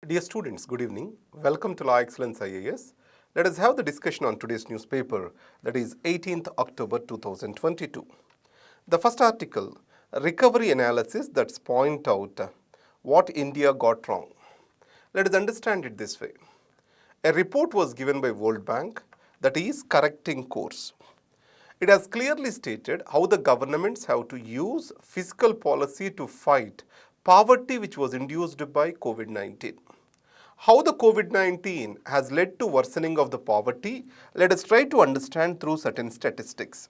Dear students, good evening. Welcome to Law Excellence IAS. Let us have the discussion on today's newspaper, that is 18th October 2022. The first article, recovery analysis that's point out what India got wrong. Let us understand it this way. A report was given by World Bank that is correcting course. It has clearly stated how the governments have to use fiscal policy to fight poverty which was induced by COVID-19. How the COVID-19 has led to worsening of the poverty, let us try to understand through certain statistics.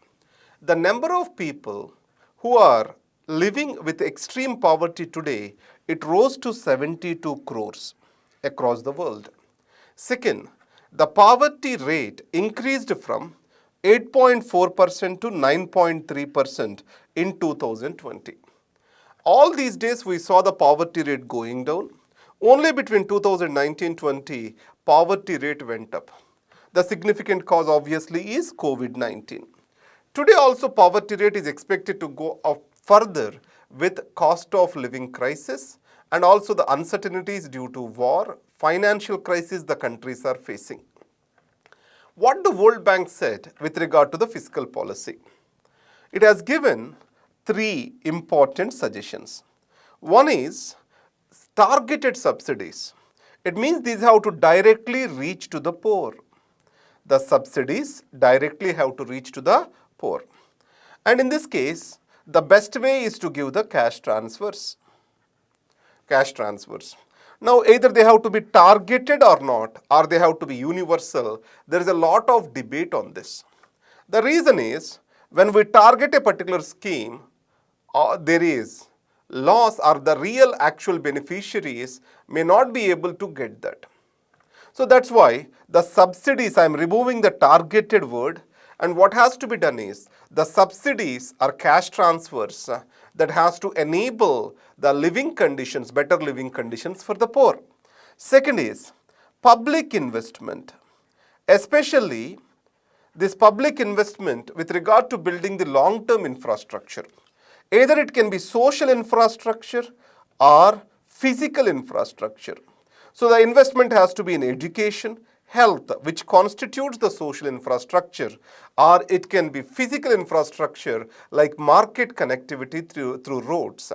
The number of people who are living with extreme poverty today, it rose to 72 crores across the world. Second, the poverty rate increased from 8.4% to 9.3% in 2020. All these days we saw the poverty rate going down. Only between 2019-20, poverty rate went up. The significant cause obviously is COVID-19. Today also poverty rate is expected to go up further with cost of living crisis and also the uncertainties due to war, financial crisis the countries are facing. What the World Bank said with regard to the fiscal policy? It has given three important suggestions. One is targeted subsidies. It means these have to directly reach to the poor. The subsidies directly have to reach to the poor. And in this case, the best way is to give the cash transfers. Cash transfers. Now, either they have to be targeted or not, or they have to be universal. There is a lot of debate on this. The reason is, when we target a particular scheme, there is loss or the real actual beneficiaries may not be able to get that. So that's why the subsidies, I am removing the targeted word, and what has to be done is the subsidies are cash transfers that has to enable the living conditions, better living conditions for the poor. Second is public investment, especially this public investment with regard to building the long-term infrastructure. Either it can be social infrastructure or physical infrastructure. So the investment has to be in education, health, which constitutes the social infrastructure, or it can be physical infrastructure like market connectivity through roads.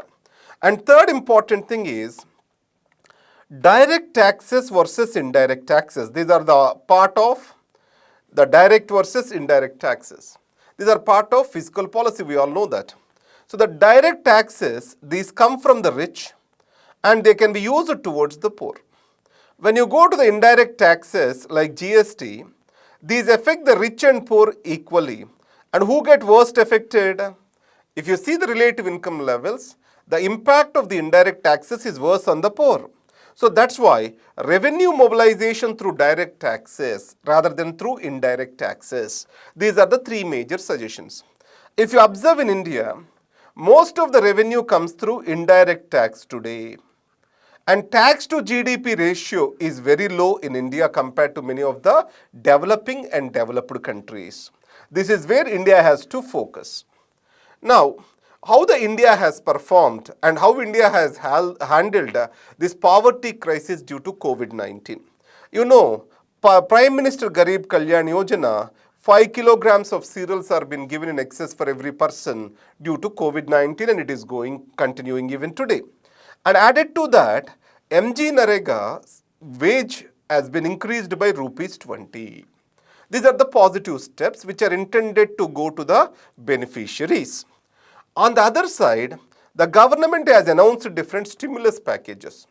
And third important thing is direct taxes versus indirect taxes. These are the part of the direct versus indirect taxes. These are part of fiscal policy, we all know that. So the direct taxes, these come from the rich and they can be used towards the poor. When you go to the indirect taxes like GST, these affect the rich and poor equally. And who get worst affected? If you see the relative income levels, the impact of the indirect taxes is worse on the poor. So that's why revenue mobilization through direct taxes rather than through indirect taxes. These are the three major suggestions. If you observe in India, most of the revenue comes through indirect tax today. And tax to GDP ratio is very low in India compared to many of the developing and developed countries. This is where India has to focus. Now, how the India has performed and how India has handled this poverty crisis due to COVID-19. You know, Prime Minister Garib Kalyan Yojana, 5 kilograms of cereals are being given in excess for every person due to COVID-19, and it is continuing even today. And added to that, MG Narega's wage has been increased by rupees 20. These are the positive steps which are intended to go to the beneficiaries. On the other side, the government has announced different stimulus packages.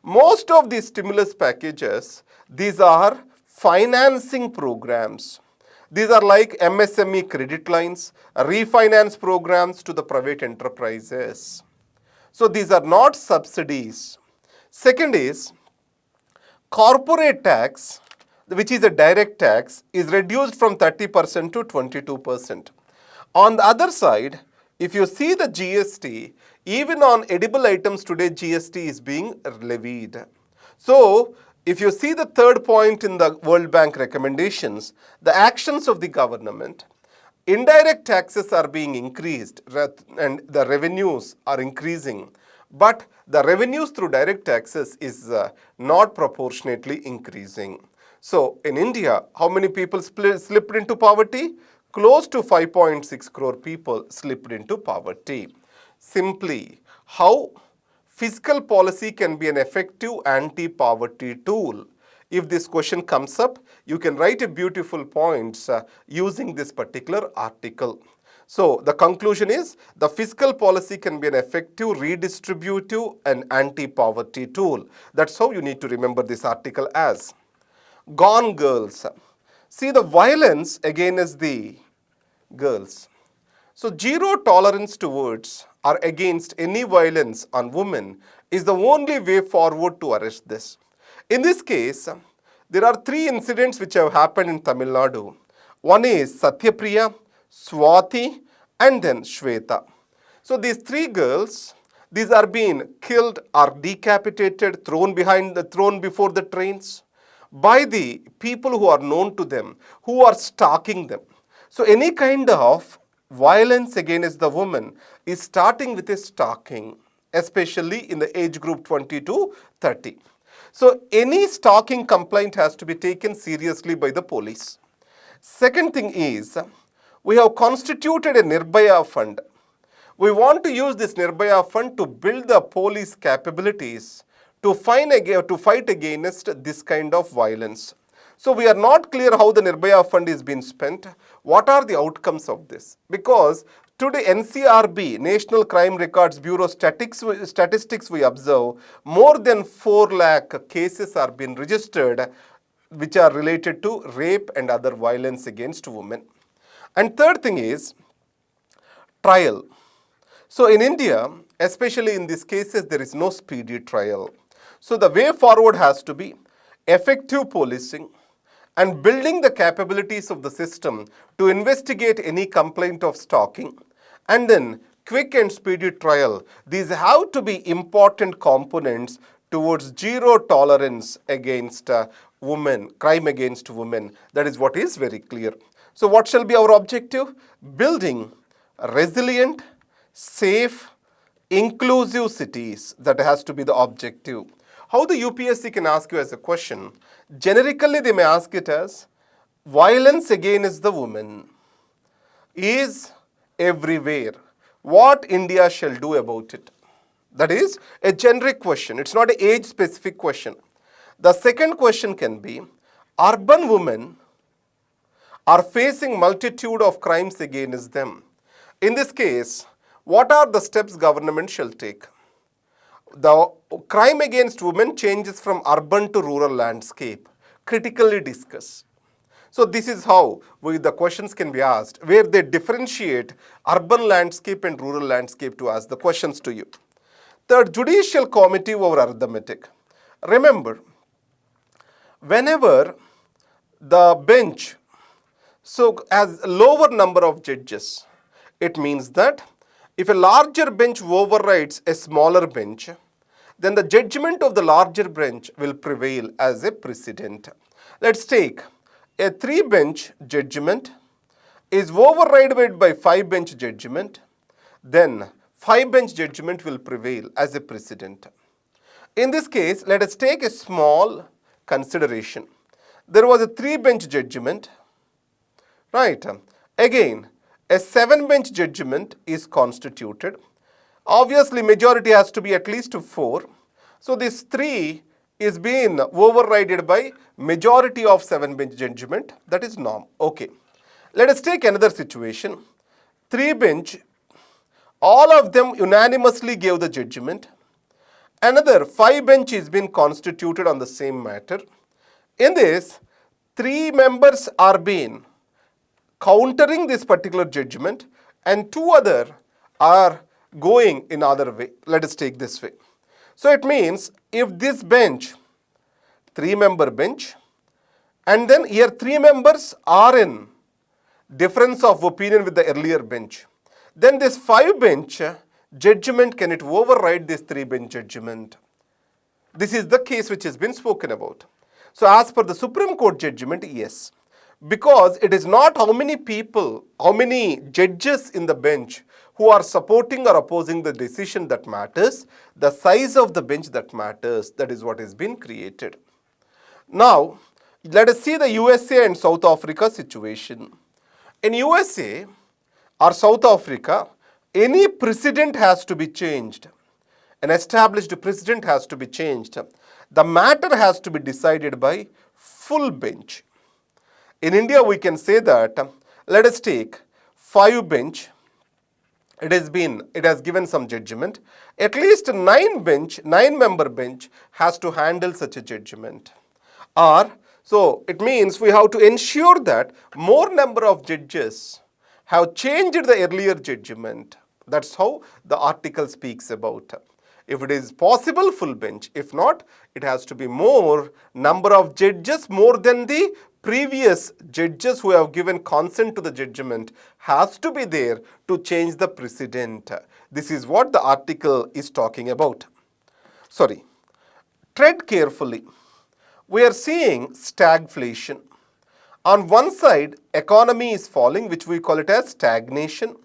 Most of these stimulus packages, these are financing programs. These are like MSME credit lines, refinance programs to the private enterprises. So these are not subsidies. Second is corporate tax, which is a direct tax, is reduced from 30% to 22%. On the other side, if you see the GST, even on edible items today, GST is being levied. So if you see the third point in the World Bank recommendations, the actions of the government, indirect taxes are being increased and the revenues are increasing. but the revenues through direct taxes is not proportionately increasing. So in India, how many people slipped into poverty? Close to 5.6 crore people slipped into poverty. Simply, how fiscal policy can be an effective anti-poverty tool. If this question comes up, you can write a beautiful points using this particular article. So the conclusion is the fiscal policy can be an effective redistributive and anti-poverty tool. That's how you need to remember this article as. Gone girls. See, the violence against the girls. So zero tolerance towards or against any violence on women is the only way forward to arrest this. In this case, there are three incidents which have happened in Tamil Nadu. One is Satyapriya, Swati, and then Shweta. So these three girls, these are being killed or decapitated, thrown before the trains by the people who are known to them, who are stalking them. So any kind of violence against the woman is starting with a stalking, especially in the age group 20 to 30. So any stalking complaint has to be taken seriously by the police. Second thing is, we have constituted a Nirbhaya fund. We want to use this Nirbhaya fund to build the police capabilities to fight against this kind of violence. So we are not clear how the Nirbhaya fund is being spent. What are the outcomes of this? Because today NCRB, National Crime Records Bureau statistics we observe, more than 4 lakh cases are being registered which are related to rape and other violence against women. And third thing is trial. So in India, especially in these cases, there is no speedy trial. So the way forward has to be effective policing and building the capabilities of the system to investigate any complaint of stalking, and then quick and speedy trial. These have to be important components towards zero tolerance against women, crime against women. That is what is very clear. So what shall be our objective? Building resilient, safe, inclusive cities. That has to be the objective. How the UPSC can ask you as a question? Generically, they may ask it as, violence against the woman is everywhere. What India shall do about it? That is a generic question. It's not an age-specific question. The second question can be, urban women are facing multitude of crimes against them. In this case, what are the steps government shall take? The crime against women changes from urban to rural landscape. Critically discuss. So this is how the questions can be asked, where they differentiate urban landscape and rural landscape to ask the questions to you. Third, judicial committee over arithmetic. Remember, whenever the bench has a lower number of judges, it means that if a larger bench overrides a smaller bench, then the judgment of the larger bench will prevail as a precedent. Let's take a 3-bench judgment is overridden by 5-bench judgment, then 5-bench judgment will prevail as a precedent. In this case, let us take a small consideration. There was a 3-bench judgment, right? Again, a 7-bench judgment is constituted. Obviously, majority has to be at least 4. So this 3 is being overridden by majority of 7-bench judgment. That is norm. Okay. Let us take another situation. 3-bench, all of them unanimously gave the judgment. Another 5-bench is being constituted on the same matter. In this, 3 members are being countering this particular judgment and 2 other are going in other way. Let us take this way. So it means if this bench, 3-member bench, and then here 3 members are in difference of opinion with the earlier bench, then this 5-bench judgment, can it override this 3-bench judgment? This is the case which has been spoken about. So as per the Supreme Court judgment, yes. Because it is not how many people, how many judges in the bench who are supporting or opposing the decision that matters, the size of the bench that matters. That is what has been created. Now, let us see the USA and South Africa situation. In USA or South Africa, any precedent has to be changed. An established precedent has to be changed. The matter has to be decided by full bench. In India, we can say that, let us take 5 bench. It has given some judgment. At least 9-member bench has to handle such a judgment. So it means we have to ensure that more number of judges have changed the earlier judgment. That's how the article speaks about. If it is possible, full bench. If not, it has to be more number of judges, more than the previous judges who have given consent to the judgment has to be there to change the precedent. This is what the article is talking about. Tread carefully. We are seeing stagflation. On one side, economy is falling, which we call it as stagnation.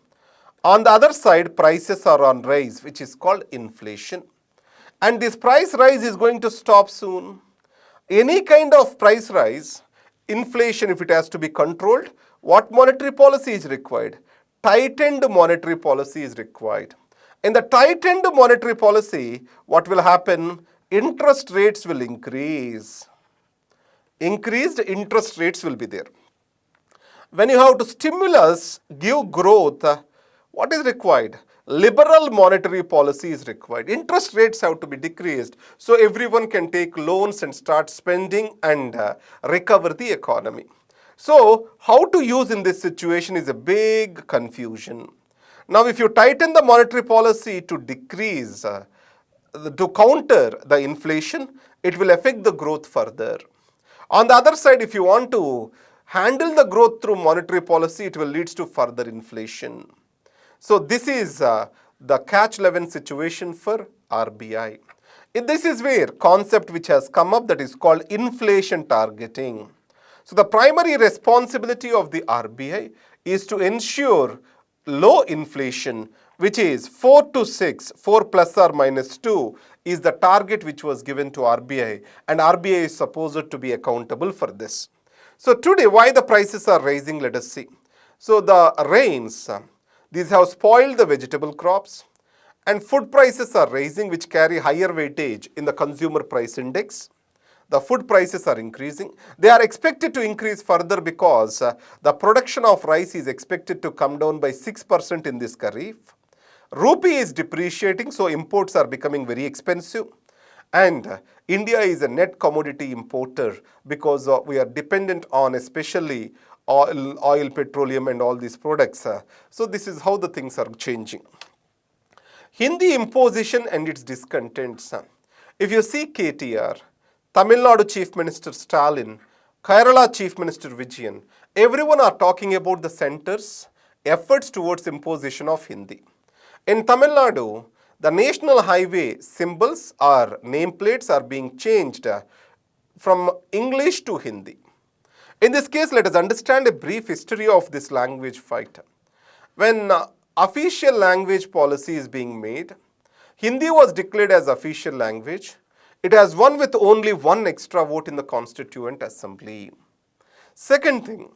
On the other side, prices are on rise, which is called inflation. And this price rise is going to stop soon. Any kind of price rise, inflation, if it has to be controlled, what monetary policy is required? Tightened monetary policy is required. In the tightened monetary policy, what will happen? Interest rates will increase. Increased interest rates will be there. When you have to stimulus, give growth, what is required? Liberal monetary policy is required. Interest rates have to be decreased so everyone can take loans and start spending and recover the economy. So how to use in this situation is a big confusion. Now if you tighten the monetary policy to decrease, to counter the inflation, it will affect the growth further. On the other side, if you want to handle the growth through monetary policy, it will lead to further inflation. So this is the catch-11 situation for RBI. This is where concept which has come up, that is called inflation targeting. So the primary responsibility of the RBI is to ensure low inflation, which is 4 to 6, 4 plus or minus 2 is the target which was given to RBI, and RBI is supposed to be accountable for this. So today, why the prices are rising, let us see. So the rains, these have spoiled the vegetable crops, and food prices are rising, which carry higher weightage in the consumer price index. The food prices are increasing. They are expected to increase further because the production of rice is expected to come down by 6% in this Kharif. Rupee is depreciating, so imports are becoming very expensive. And India is a net commodity importer because we are dependent on especially oil, petroleum and all these products. So this is how the things are changing. Hindi imposition and its discontents. If you see KTR, Tamil Nadu Chief Minister Stalin, Kerala Chief Minister Vijayan, everyone are talking about the centre's efforts towards imposition of Hindi. In Tamil Nadu, the national highway symbols or nameplates are being changed from English to Hindi. In this case, let us understand a brief history of this language fight. When official language policy is being made, Hindi was declared as official language. It has won with only 1 extra vote in the Constituent Assembly. Second thing,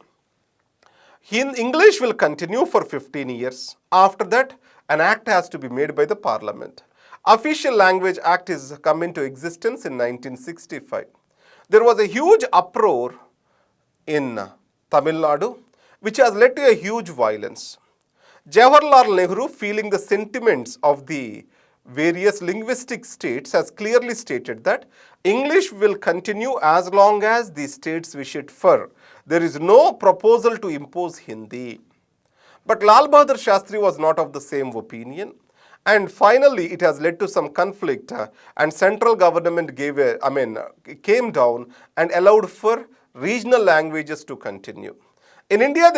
English will continue for 15 years. After that, an act has to be made by the Parliament. Official Language Act is come into existence in 1965. There was a huge uproar in Tamil Nadu, which has led to a huge violence. Jawaharlal Nehru, feeling the sentiments of the various linguistic states, has clearly stated that English will continue as long as the states wish it for. There is no proposal to impose Hindi. But Lal Bahadur Shastri was not of the same opinion, and finally it has led to some conflict, and central government came down and allowed for regional languages to continue. In India,